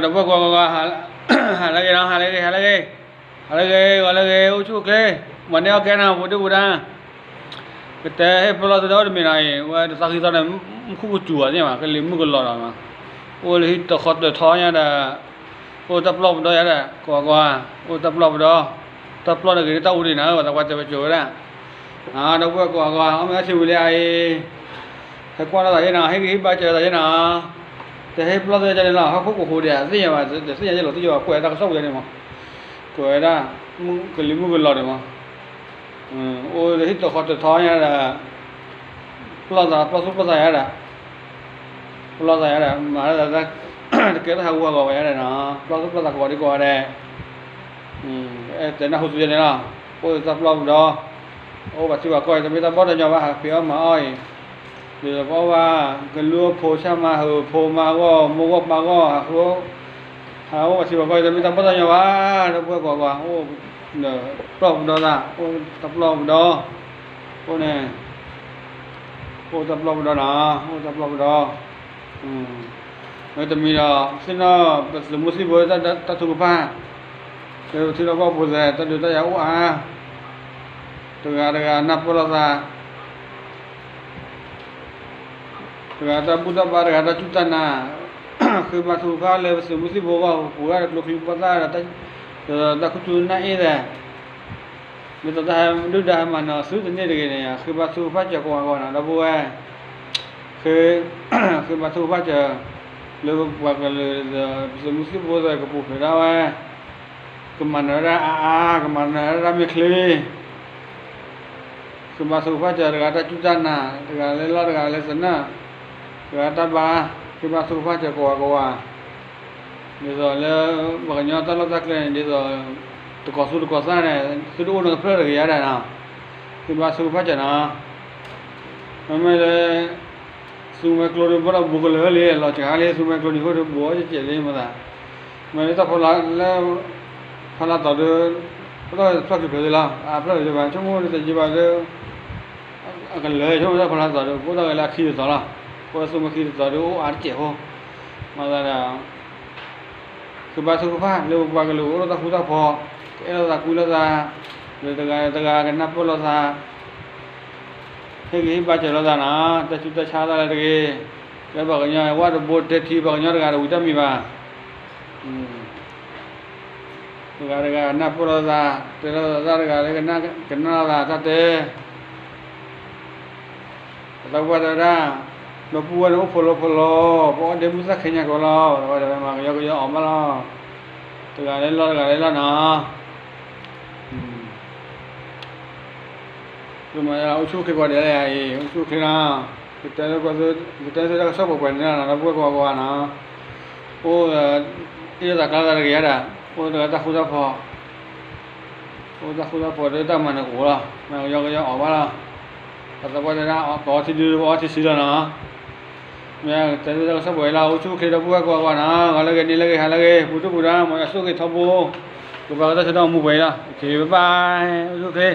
Đâu có qua hà lagi nào hà lagi gọi là ghê ô chú kê mà đeo cái nào bữa đa cái té hết bao giờ đó mình này và sau khi sau này không có chùa nhỉ mà cái liếm một cái lọ mà ô thì tao khó được thó nha là ô tập lọc đó là qua ô tập lọc đó tập lọc là cái tao đi nữa và tao qua chơi chùa đó đâu có qua ông ấy chịu lại hay qua là thế nào hay cái ba chơi là thế nào thế hết bao giờ cho nên là không có hồ đẻ gì mà để gì là tôi giờ quẹt ta có sốc vậy này mà quẹt ra cái liếm một cái lọ này mà ôi hít thở khó thở thó nha là lo dài là mà là cái nó hao qua vậy này nó lo dài qua đi qua đây thế nào hụt tiền này nào ôi tập lòng đó ô bà chị bà coi tụi ta bắt được nhau bà phía mà ơi thì là cóว่าcái lúa phô sa mà hờ phô mà có mua gốc mà có hao bà chị bà coi tụi ta bắt được nhau bà nó qua ô nè lòng đó là ô tập lòng đó ô nè ô tập lòng đó nè ô tập lòng đó người ta mi là xin nó là mua xin với ta thu ba rồi thì nó có bùn rẻ ta đưa ta giáo từ nắp ra từ ta bút ba ta chút ta na khi mà thu pha lên sự mua xin vào của lúc khi bắt ra là ta không chịu nãy rồi bây giờ ta đưa ra mà nó xử thế này này khi mà thu phát cho còn là nó vui khi mà thu phát cho lưu và cái sự mua xin vô rồi cái bút phải đâu cái mà nó ra cái mà nó ra miệt lì khi mà thu phát cho người ta chút tan à người lấy lo người lấy sẵn à người ta ba khi mà thu phát cho qua bây giờ là bọn nhau ta lót rác lên bây giờ tụi có ra này tụi uống được phơi được gì đây nào khi mà thu phát cho nó mới là sumai chlorine bắt đầu bùng lên liền là chẳng hạn sumai chlorine có được bùa cho chị lên mà ta mà ta phải là tạo được đó là phát triển là phát triển bạn trong môn thì chỉ bảo được cái lời trong đó phải là tạo được có là khi tạo là có sumai khi tạo được ăn chị không mà làคือบาสุภาพเร็วบางเร็วเราตะคุตะพอเราตะคุละซาเลยตะกันนับเราซาให้กี่บาเจเราซานะตะชุตะชาตะเลยตะเกแล้วบางอย่างว่าโบเตทีบางอย่างเราอุตมีบาตะกันนับเราซาเตเราซาตะกันนับเราซาเตตะว่าตะราเราพูดว่าพลเพราะเดี๋ยวมุสักขยันก็เราเดี๋ยวมาก็ยอมมาเราตัวการเล่นเราเนาะคือมาเอาชูขึ้นกว่าเดี๋ยวอะไรเอาชูขึ้นนะแต่เราก็จะชอบบอกแบบนี้นะเราพูดกว่านะโอ้ที่จะกล้าอะไรกันอ่ะโอ้ตัวตะคุตะพอโอ้ตะคุตะพอเดี๋ยวตั้งมันกูละมาก็ยอมมาละแต่ว่าจะนะก็ที่ดูว่าที่สิละนะmẹ tại sao sắp buổi lâu chú khi đó bữa qua nó gọi là cái này là cái hay là cái bữa trước bữa đó mọi người số cái thao bố của bà ta sẽ đâu mua về đó thì bye bye chú khi